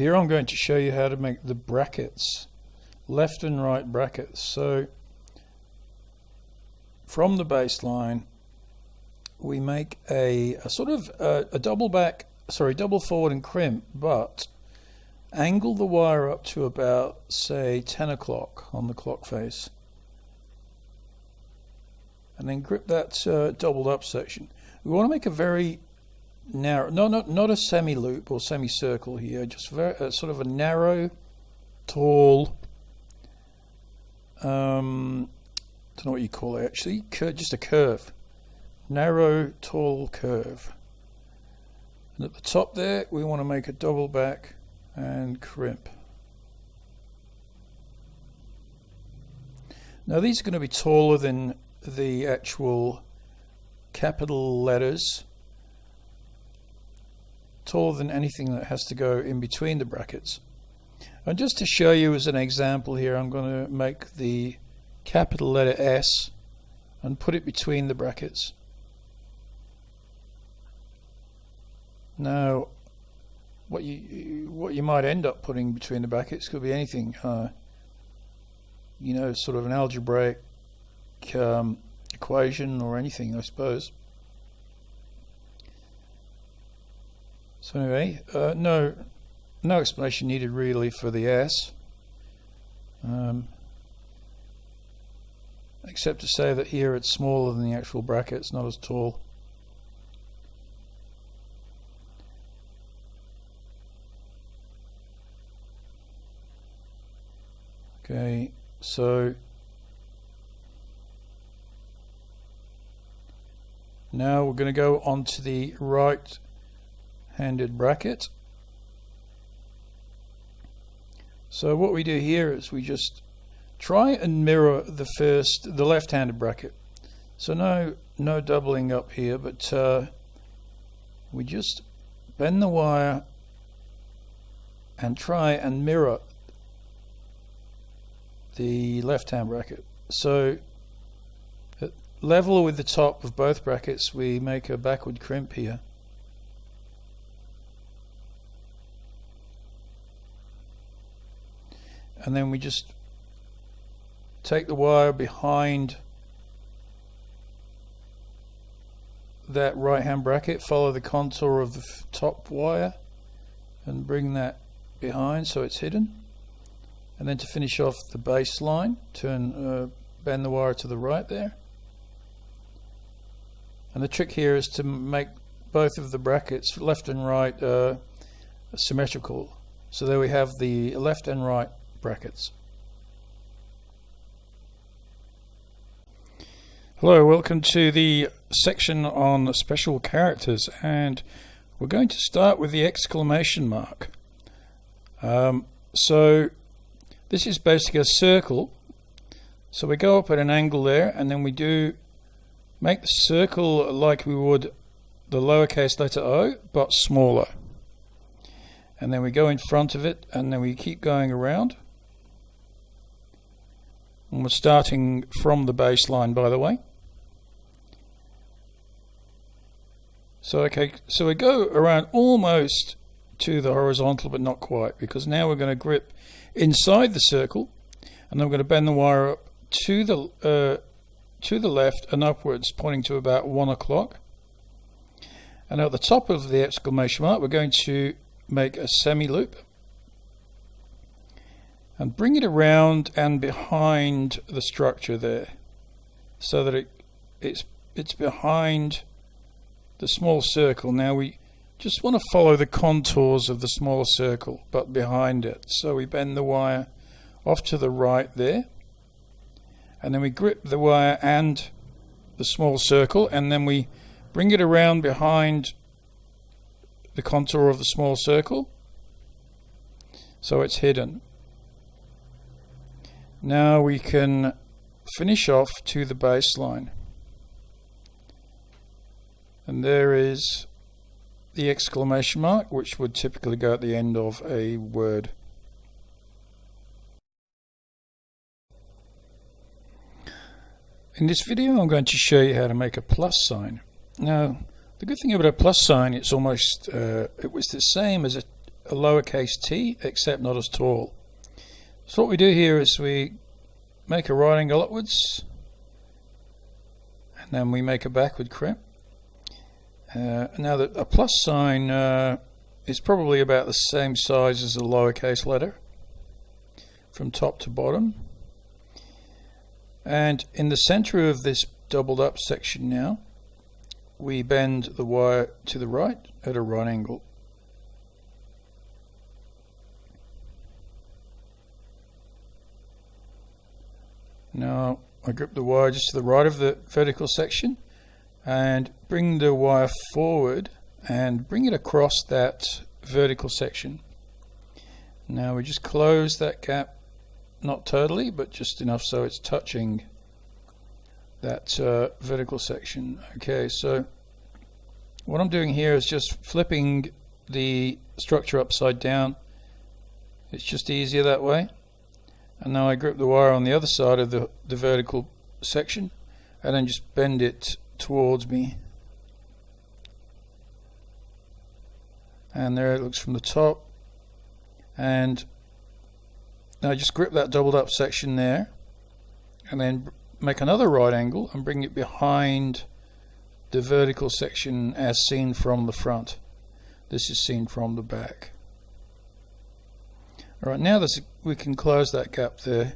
Here I'm going to show you how to make the brackets, left and right brackets. So from the baseline we make a sort of a double forward and crimp, but angle the wire up to about, say, 10 o'clock on the clock face, and then grip that doubled up section. We want to make a very narrow, not a semi-loop or semicircle here, just sort of a narrow, tall, don't know what you call it actually, just a curve. Narrow, tall curve. And at the top there, we want to make a double back and crimp. Now these are going to be taller than the actual capital letters, taller than anything that has to go in between the brackets. And just to show you as an example here, I'm going to make the capital letter S and put it between the brackets. Now what you might end up putting between the brackets could be anything, you know, sort of an algebraic equation or anything, I suppose. So anyway, no explanation needed really for the S, except to say that here it's smaller than the actual bracket, it's not as tall. Okay, so now we're going to go on to the right-handed bracket. So what we do here is we just try and mirror the left-handed bracket. So no doubling up here, but we just bend the wire and try and mirror the left-hand bracket. So at level with the top of both brackets, we make a backward crimp here. And then we just take the wire behind that right-hand bracket, follow the contour of the top wire and bring that behind so it's hidden. And then to finish off the baseline, bend the wire to the right there. And the trick here is to make both of the brackets, left and right, symmetrical. So there we have the left and right brackets. Hello, welcome to the section on special characters, and we're going to start with the exclamation mark. So this is basically a circle, so we go up at an angle there, and then we make the circle like we would the lowercase letter O, but smaller. And then we go in front of it, and then we keep going around. And we're starting from the baseline, by the way. So okay, so we go around almost to the horizontal, but not quite, because now we're going to grip inside the circle, and then we're going to bend the wire up to the left and upwards, pointing to about 1 o'clock. And at the top of the exclamation mark, we're going to make a semi-loop and bring it around and behind the structure there, so that it's behind the small circle. Now we just want to follow the contours of the small circle, but behind it. So we bend the wire off to the right there, and then we grip the wire and the small circle, and then we bring it around behind the contour of the small circle so it's hidden. Now we can finish off to the baseline, and there is the exclamation mark, which would typically go at the end of a word. In this video I'm going to show you how to make a plus sign. Now the good thing about a plus sign, it's almost it was the same as a lowercase t, except not as tall. So what we do here is we make a right angle upwards, and then we make a backward crimp. Now that a plus sign is probably about the same size as a lowercase letter from top to bottom. And in the center of this doubled up section now, we bend the wire to the right at a right angle. Now I grip the wire just to the right of the vertical section and bring the wire forward and bring it across that vertical section. Now we just close that gap, not totally, but just enough so it's touching that vertical section. Okay, so what I'm doing here is just flipping the structure upside down. It's just easier that way. And now I grip the wire on the other side of the vertical section and then just bend it towards me. And there it looks from the top. And now just grip that doubled up section there and then make another right angle and bring it behind the vertical section as seen from the front. This is seen from the back. Alright, now we can close that gap there.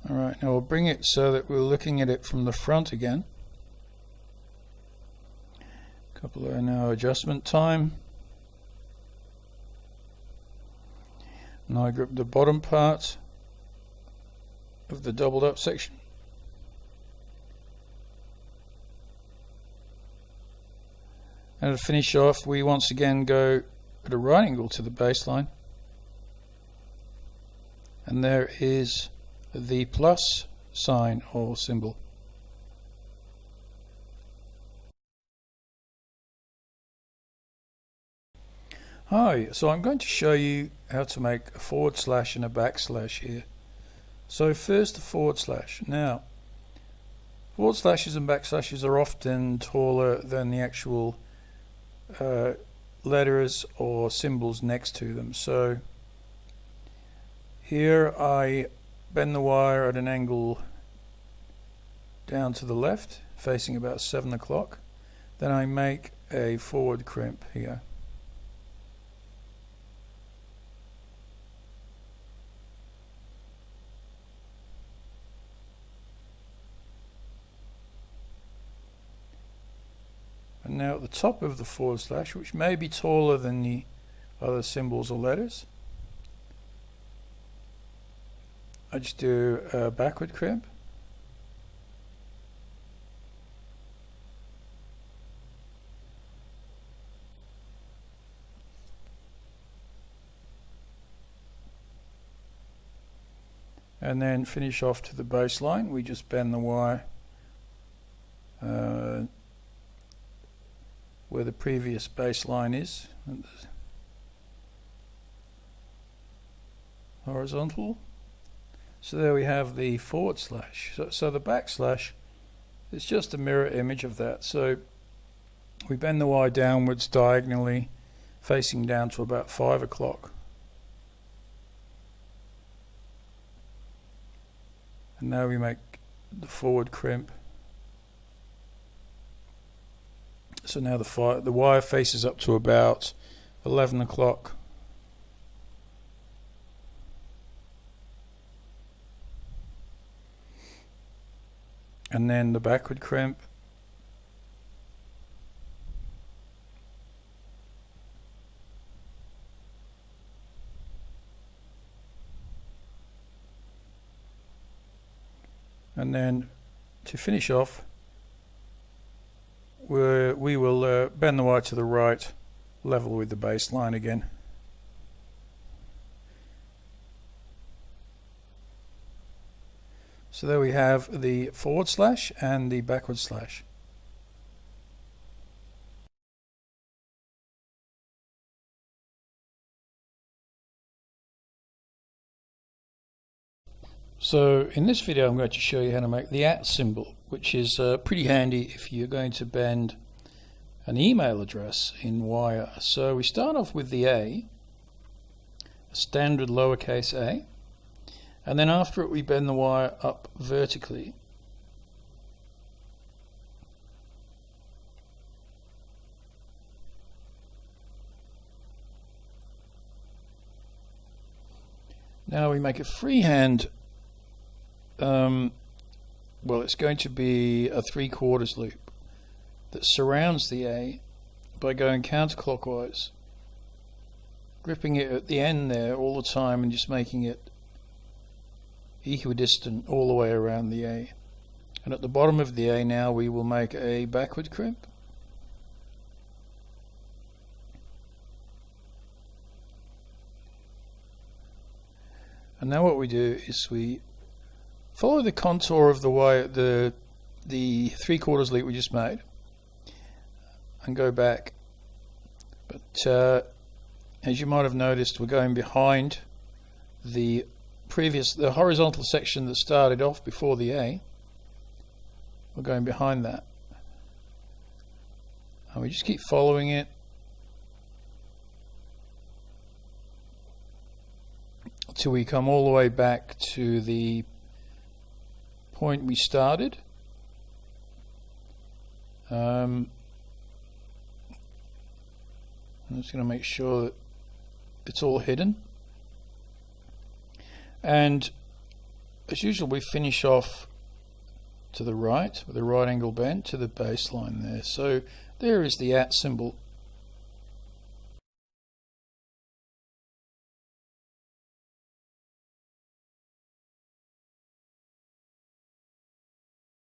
Alright, now we'll bring it so that we're looking at it from the front again. Couple of now adjustment time. Now I grip the bottom part of the doubled up section. And to finish off, we once again go at a right angle to the baseline. And there is the plus sign or symbol. Hi, so I'm going to show you how to make a forward slash and a backslash here. So first the forward slash. Now, forward slashes and backslashes are often taller than the actual letters or symbols next to them. So here I bend the wire at an angle down to the left, facing about 7 o'clock. Then I make a forward crimp here. And now at the top of the forward slash, which may be taller than the other symbols or letters, I just do a backward crimp. And then finish off to the baseline. We just bend the wire where the previous baseline is, horizontal. So there we have the forward slash. So the backslash is just a mirror image of that. So we bend the wire downwards diagonally, facing down to about 5 o'clock. And now we make the forward crimp. So now the wire faces up to about 11 o'clock. And then the backward crimp. And then to finish off, we will bend the wire to the right, level with the baseline again. So there we have the forward slash and the backward slash. So in this video I'm going to show you how to make the @ symbol, which is pretty handy if you're going to bend an email address in wire. So we start off with the a standard lowercase a, and then after it we bend the wire up vertically. Now we make a freehand, well, it's going to be a 3/4 loop that surrounds the A by going counterclockwise, gripping it at the end there all the time and just making it equidistant all the way around the A. And at the bottom of the A now we will make a backward crimp. And now what we do is we follow the contour of the wire, the 3/4 loop we just made, and go back. But as you might have noticed, we're going behind the horizontal section that started off before the A. We're going behind that, and we just keep following it till we come all the way back to the point we started. I'm just going to make sure that it's all hidden, and as usual we finish off to the right with a right angle bend to the baseline there. So there is the @ symbol